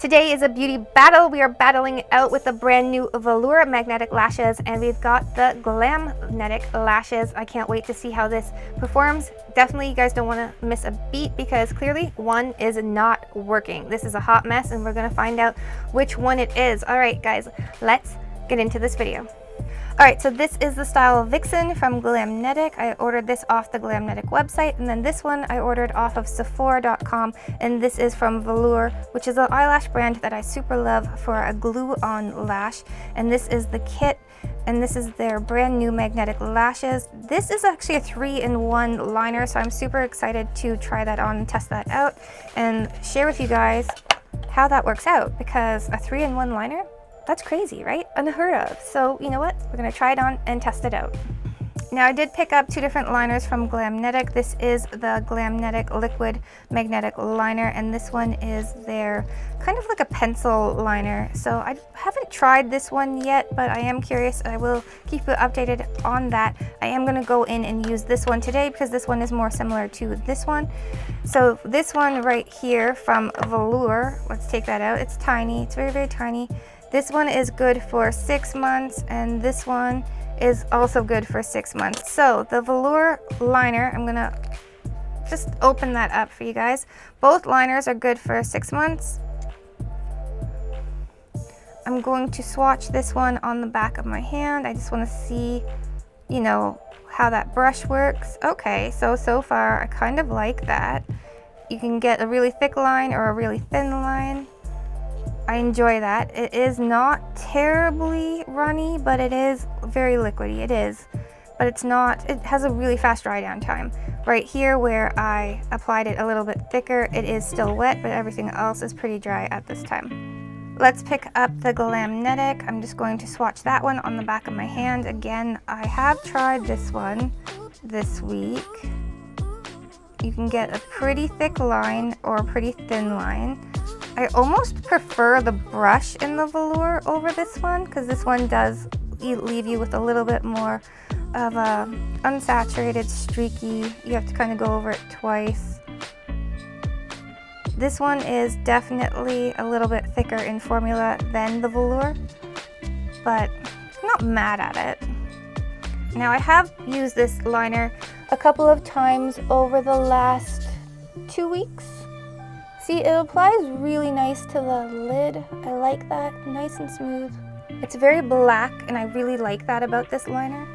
Today is a beauty battle. We are battling it out with the brand new Velour Magnetic Lashes, and we've got the Glamnetic Lashes. I can't wait to see how this performs. Definitely you guys don't want to miss a beat because clearly one is not working. This is a hot mess and we're going to find out which one it is. All right guys, let's get into this video. Alright, so this is the style Vixen from Glamnetic. I ordered this off the Glamnetic website, and then this one I ordered off of Sephora.com, and this is from Velour, which is an eyelash brand that I super love for a glue-on lash. And this is the kit, and this is their brand new magnetic lashes. This is actually a 3-in-1 liner, so I'm super excited to try that on and test that out and share with you guys how that works out, because a 3-in-1 liner? That's crazy, right? Unheard of. So you know what? We're gonna try it on and test it out. Now I did pick up two different liners from Glamnetic. This is the Glamnetic Liquid Magnetic Liner, and this one is their kind of like a pencil liner. So I haven't tried this one yet, but I am curious. I will keep you updated on that. I am gonna go in and use this one today because this one is more similar to this one. So this one right here from Velour, let's take that out. It's tiny, it's very, very tiny. This one is good for 6 months, and this one is also good for 6 months. So the Velour liner, I'm gonna just open that up for you guys. Both liners are good for 6 months. I'm going to swatch this one on the back of my hand. I just want to see, you know, how that brush works. Okay, so far I kind of like that. You can get a really thick line or a really thin line. I enjoy that. It is not terribly runny, but it is very liquidy. It is, but it's not, it has a really fast dry down time. Right here where I applied it a little bit thicker, it is still wet, but everything else is pretty dry at this time. Let's pick up the Glamnetic. I'm just going to swatch that one on the back of my hand. Again, I have tried this one this week. You can get a pretty thick line or a pretty thin line. I almost prefer the brush in the Velour over this one, because this one does leave you with a little bit more of a unsaturated, streaky. You have to kind of go over it twice. This one is definitely a little bit thicker in formula than the Velour, but I'm not mad at it. Now I have used this liner a couple of times over the last 2 weeks. See, it applies really nice to the lid. I like that, nice and smooth. It's very black, and I really like that about this liner.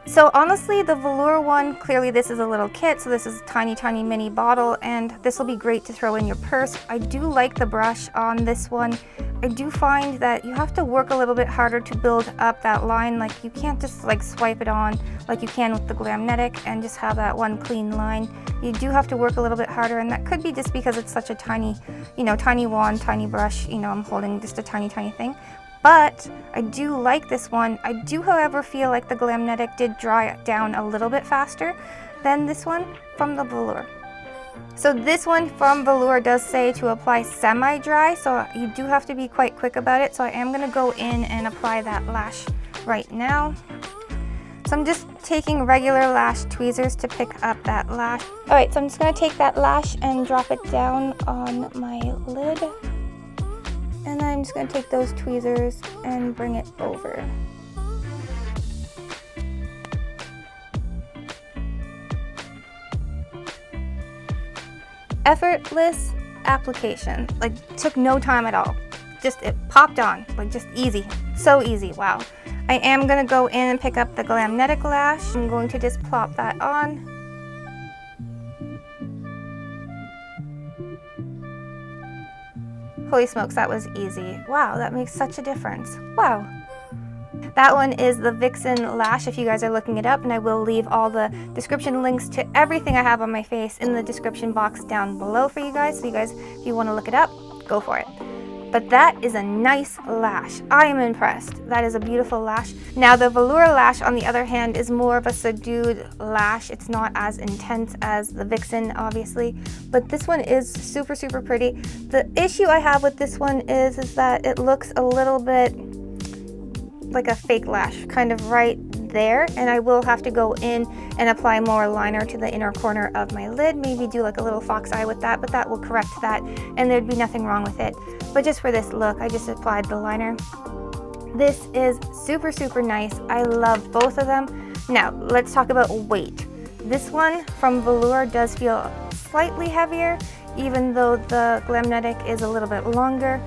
So honestly, the Velour one, clearly this is a little kit, so this is a tiny, tiny mini bottle, and this will be great to throw in your purse. I do like the brush on this one. I do find that you have to work a little bit harder to build up that line. Like, you can't just like swipe it on like you can with the Glamnetic and just have that one clean line. You do have to work a little bit harder, and that could be just because it's such a tiny, you know, tiny wand, tiny brush. You know, I'm holding just a tiny, tiny thing. But I do like this one. I do, however, feel like the Glamnetic did dry down a little bit faster than this one from the Velour. So this one from Velour does say to apply semi-dry, so you do have to be quite quick about it. So I am going to go in and apply that lash right now. So I'm just taking regular lash tweezers to pick up that lash. Alright, so I'm just going to take that lash and drop it down on my lid. And then I'm just going to take those tweezers and bring it over. Effortless application. Like, took no time at all. Just, it popped on. Like, just easy. So easy. Wow. I am going to go in and pick up the Glamnetic lash. I'm going to just plop that on. Holy smokes, that was easy. Wow, that makes such a difference. Wow. That one is the Vixen lash if you guys are looking it up, and I will leave all the description links to everything I have on my face in the description box down below for you guys. So you guys, if you want to look it up, go for it. But that is a nice lash. I am impressed. That is a beautiful lash. Now the Velour lash, on the other hand, is more of a subdued lash. It's not as intense as the Vixen, obviously, but this one is super, super pretty. The issue I have with this one is that it looks a little bit like a fake lash, kind of right there, and I will have to go in and apply more liner to the inner corner of my lid, maybe do like a little fox eye with that, but that will correct that and there'd be nothing wrong with it. But just for this look, I just applied the liner. This is super, super nice. I love both of them. Now, let's talk about weight. This one from Velour does feel slightly heavier, even though the Glamnetic is a little bit longer.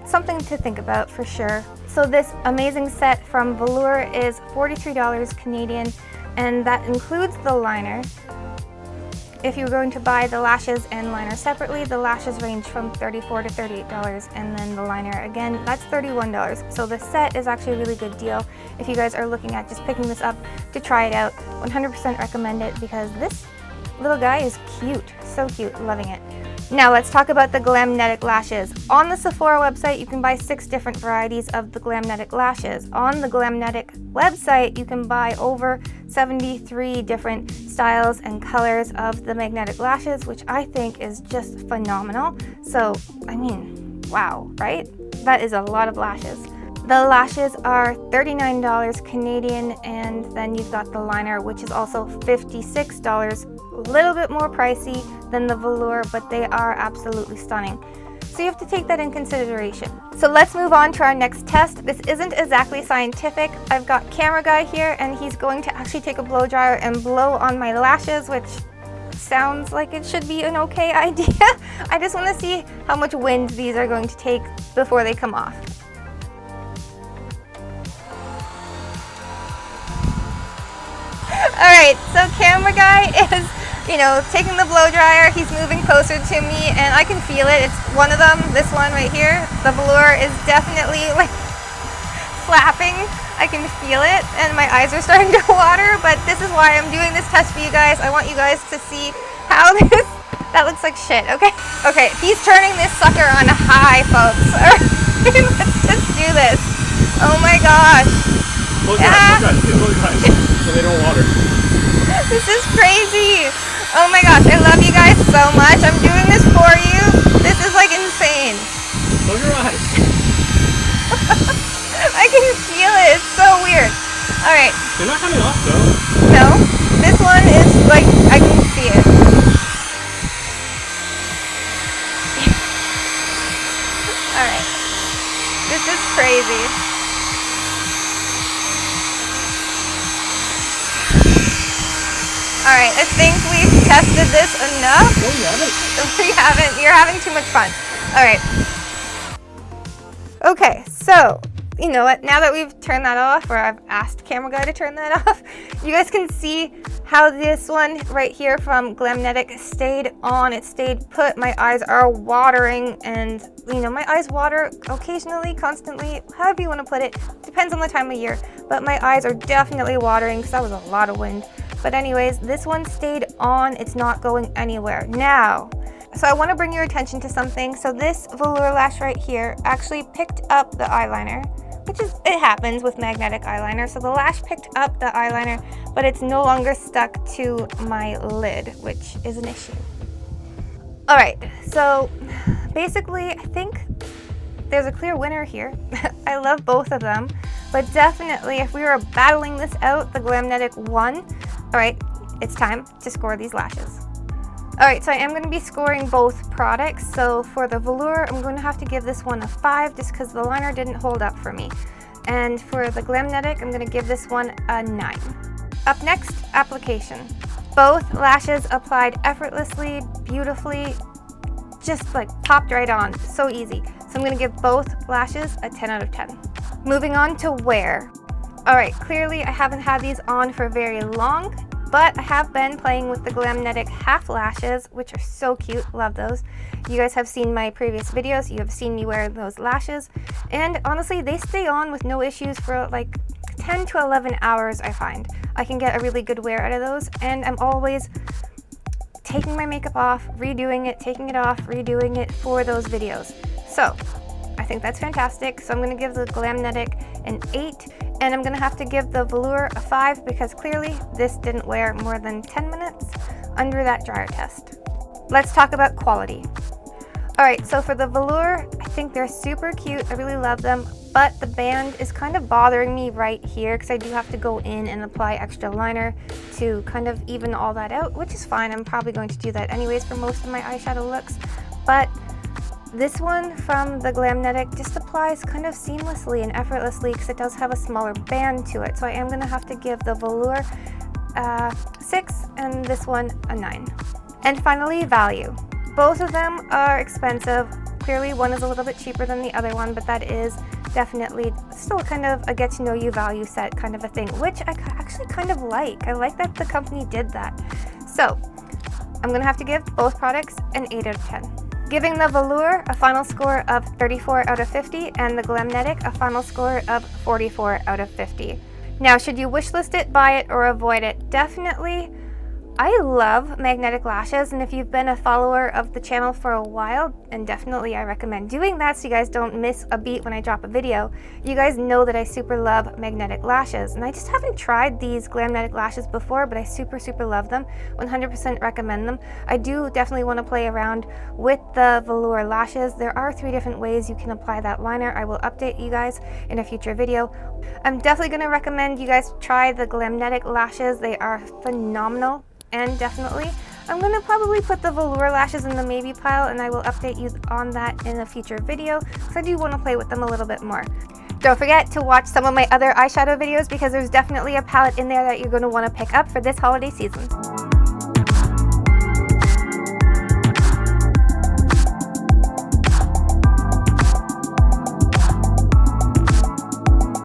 Something to think about for sure. So this amazing set from Velour is $43 Canadian, and that includes the liner. If you're going to buy the lashes and liner separately, the lashes range from $34 to $38, and then the liner, again, that's $31. So the set is actually a really good deal. If you guys are looking at just picking this up to try it out, 100% recommend it because this little guy is cute. So cute, loving it. Now let's talk about the Glamnetic Lashes. On the Sephora website, you can buy 6 different varieties of the Glamnetic Lashes. On the Glamnetic website, you can buy over 73 different styles and colors of the magnetic lashes, which I think is just phenomenal. So, I mean, wow, right? That is a lot of lashes. The lashes are $39 Canadian, and then you've got the liner, which is also $56. A little bit more pricey than the Velour, but they are absolutely stunning. So you have to take that in consideration. So let's move on to our next test. This isn't exactly scientific. I've got camera guy here, and he's going to actually take a blow dryer and blow on my lashes, which sounds like it should be an okay idea. I just want to see how much wind these are going to take before they come off. Alright, so camera guy is, taking the blow dryer. He's moving closer to me and I can feel it. It's one of them, this one right here. The Velour is definitely like flapping. I can feel it and my eyes are starting to water, but this is why I'm doing this test for you guys. I want you guys to see how this, that looks like shit, okay? Okay, he's turning this sucker on high, folks. Alright, let's just do this. Oh my gosh. Close your eyes, so they don't water. This is crazy. Oh my gosh, I love you guys so much. I'm doing this for you. This is like insane. Close your eyes. I can feel it. It's so weird. Alright. They're not coming off though. No. This one is like, I can see it. Alright. This is crazy. Alright, I think we've tested this enough. No, you haven't. We haven't. You're having too much fun. Alright. Okay, so, you know what? Now that we've turned that off, or I've asked camera guy to turn that off, you guys can see how this one right here from Glamnetic stayed on. It stayed put. My eyes are watering, and, my eyes water occasionally, constantly, however you want to put it. Depends on the time of year. But my eyes are definitely watering because that was a lot of wind. But anyways, this one stayed on. It's not going anywhere. Now, so I want to bring your attention to something. So this Velour lash right here actually picked up the eyeliner, which is, it happens with magnetic eyeliner. So the lash picked up the eyeliner, but it's no longer stuck to my lid, which is an issue. All right, so basically, I think there's a clear winner here. I love both of them, but definitely if we were battling this out, the Glamnetic won. All right, it's time to score these lashes. All right, so I am going to be scoring both products. So for the Velour, I'm going to have to give this one a 5 just because the liner didn't hold up for me. And for the Glamnetic, I'm going to give this one a 9. Up next, application. Both lashes applied effortlessly, beautifully, just like popped right on, so easy. So I'm going to give both lashes a 10 out of 10. Moving on to wear. All right, clearly I haven't had these on for very long, but I have been playing with the Glamnetic half lashes, which are so cute, love those. You guys have seen my previous videos, you have seen me wear those lashes, and honestly, they stay on with no issues for like 10 to 11 hours, I find. I can get a really good wear out of those, and I'm always taking my makeup off, redoing it, taking it off, redoing it for those videos. So, I think that's fantastic. So I'm going to give the Glamnetic an 8, and I'm going to have to give the Velour a 5 because clearly this didn't wear more than 10 minutes under that dryer test. Let's talk about quality. All right, so for the Velour, I think they're super cute. I really love them, but the band is kind of bothering me right here because I do have to go in and apply extra liner to kind of even all that out, which is fine. I'm probably going to do that anyways for most of my eyeshadow looks, but this one from the Glamnetic just applies kind of seamlessly and effortlessly because it does have a smaller band to it. So I am going to have to give the Velour 6 and this one a 9. And finally, value. Both of them are expensive. Clearly one is a little bit cheaper than the other one, but that is definitely still kind of a get to know you value set kind of a thing, which I actually kind of like. I like that the company did that. So I'm going to have to give both products an 8 out of 10. Giving the Velour a final score of 34 out of 50 and the Glamnetic a final score of 44 out of 50. Now, should you wishlist it, buy it, or avoid it? Definitely. I love magnetic lashes, and if you've been a follower of the channel for a while, and definitely I recommend doing that so you guys don't miss a beat when I drop a video, you guys know that I super love magnetic lashes, and I just haven't tried these Glamnetic lashes before, but I super love them. 100% recommend them. I do definitely want to play around with the Velour lashes. There are 3 different ways you can apply that liner. I will update you guys in a future video. I'm definitely going to recommend you guys try the Glamnetic lashes. They are phenomenal. And definitely, I'm going to probably put the Velour lashes in the maybe pile, and I will update you on that in a future video because I do want to play with them a little bit more. Don't forget to watch some of my other eyeshadow videos because there's definitely a palette in there that you're going to want to pick up for this holiday season.